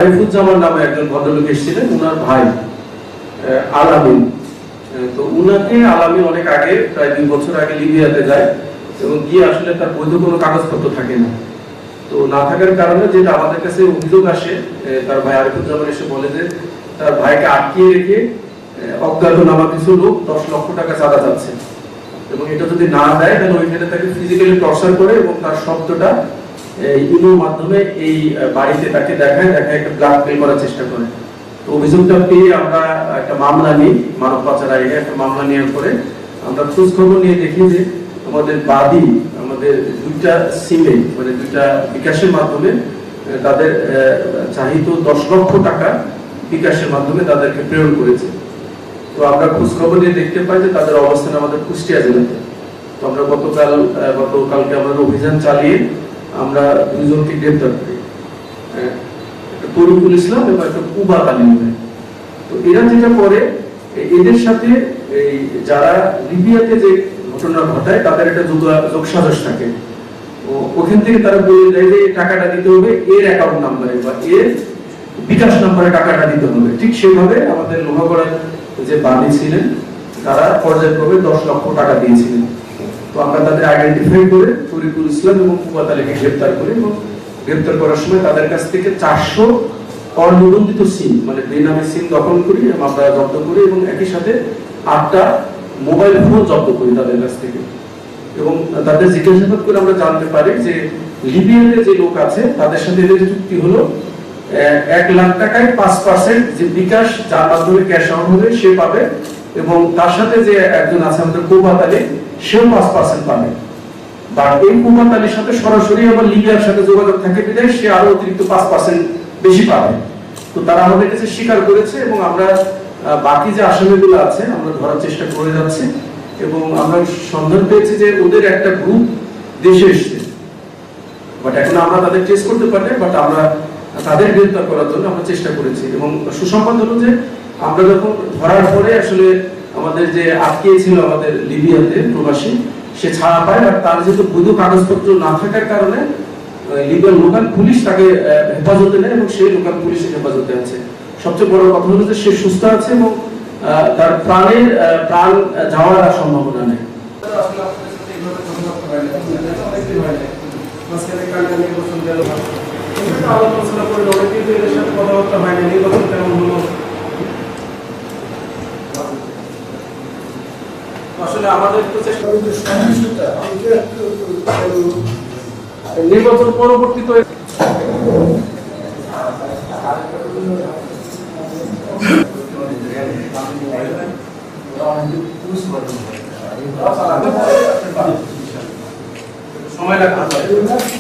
আরিফুজ্জামান নামে একজন ভদ্রলোক এসেছিলেন, উনার ভাই আলামিন। তো উনাকে আলামিন অনেক আগে, প্রায় 2 বছর আগে লিবিয়াতে যায় এবং গিয়ে আসলে তার বৈধ কোনো কাগজপত্র থাকে না। তো না থাকার কারণে যেটা আমাদের কাছে অভিযোগ আসে, তার ভাই আরিফুজ্জামান এসে বলে যে তার ভাইকে আটকিয়ে রেখে অজ্ঞাতনামা কিছু লোক 10 লক্ষ টাকা চাঁদা চাচ্ছে এবং এটা যদি না দেয় তাহলে ওইখানে তাকে ফিজিক্যালি টর্চার করে এবং তার শব্দটা ইমের মাধ্যমে এই বাড়িতে তাকে দেখায় একটা ব্ল্যাকমেল করার চেষ্টা করে। তো অভিযোগটা পেয়ে আমরা একটা মামলা নিই, মানব পাচার আইনে একটা মামলা নেওয়ার পরে আমরা খোঁজ খবর নিয়ে দেখি যে আমাদের বাদী আমাদের 2টা সিমে, মানে 2টা বিকাশের মাধ্যমে তাদের চাহিত 10 লক্ষ টাকা বিকাশের মাধ্যমে তাদেরকে প্রেরণ করেছে। তো আমরা খোঁজ খবর নিয়ে দেখতে পাই যে তাদের অবস্থান আমাদের কুষ্টিয়া জেলাতে। তো আমরা গতকালকে আমরা অভিযান চালিয়ে আমরা 2 জনকে গ্রেফতার করি, তরিকুল ইসলাম এবং একটা কুবাত আলী নামে। তো এরা যেটা করে, এদের সাথে এই যারা লিবিয়াতে যে ঘটনা ঘটায় তাদের একটা যোগসাজশ থাকে। ওখান থেকে তারা বলে দেয় যে টাকাটা দিতে হবে এর অ্যাকাউন্ট নাম্বারে বা এর বিকাশ নাম্বারে টাকাটা দিতে হবে। ঠিক সেভাবে আমাদের লোহাগড়ার যে বাদী ছিলেন তারা পর্যায়ক্রমে 10 লক্ষ টাকা দিয়েছিলেন। তো আমরা তাদের আইডেন্টিফাই করে তরিকুল ইসলাম এবং কুবাত আলীকে গ্রেফতার করি এবং গ্রেফতার করার সময় তাদের কাছ থেকে 400 অনিবন্ধিত সিম, মানে বেনামে সিম দখল করি এবং আমরা জব্দ করি এবং একই সাথে 8টা মোবাইল ফোন জব্দ করি তাদের কাছ থেকে। এবং তাদের জিজ্ঞাসাবাদ করে আমরা জানতে পারি যে লিবিয়াতে যে লোক আছে তাদের সাথে এদের চুক্তি হলো 1 লাখ টাকায় 5% যে বিকাশ যার মাধ্যমে ক্যাশ আউট হবে সে পাবে এবং তার সাথে যে একজন আছে আমাদের কুবাত আলী, সেও 5% পাবে। বা এই কুবাত আলীর সাথে সরাসরি আবার লিবিয়ার সাথে যোগাযোগ থাকে বিধায় সে আরো অতিরিক্ত 5% বেশি পাবে। তো তারা আমাদের কাছে স্বীকার করেছে এবং আমরা বাকি যে আসামিগুলো আছে আমরা ধরার চেষ্টা করে যাচ্ছি এবং আমরা সন্ধান পেয়েছি যে ওদের একটা গ্রুপ দেশে এসেছে, বাট এখন আমরা তাদের ট্রেস করতে পারি, বাট আমরা তাদের গ্রেফতার করার জন্য আমরা চেষ্টা করেছি। এবং সুসংবাদ হলো যে আমরা যখন ধরার পরে আসলে আমাদের যে আটকিয়েছিল আমাদের লিবিয়াতে প্রবাসী, সে ছাড়া পায়, আর তার যেহেতু বৈধ কাগজপত্র না থাকার কারণে লিবিয়ার লোকাল পুলিশ তাকে হেফাজতে নেয় এবং সেই লোকাল পুলিশের হেফাজতে আছে। সবচেয়ে বড় কথা হলো যে সে সুস্থ আছে এবং তার প্রাণ যাওয়ার আর সম্ভাবনা নেই। আসলে আমাদের তো চেষ্টা নির্বাচন পরবর্তী তো সময় লাগবে।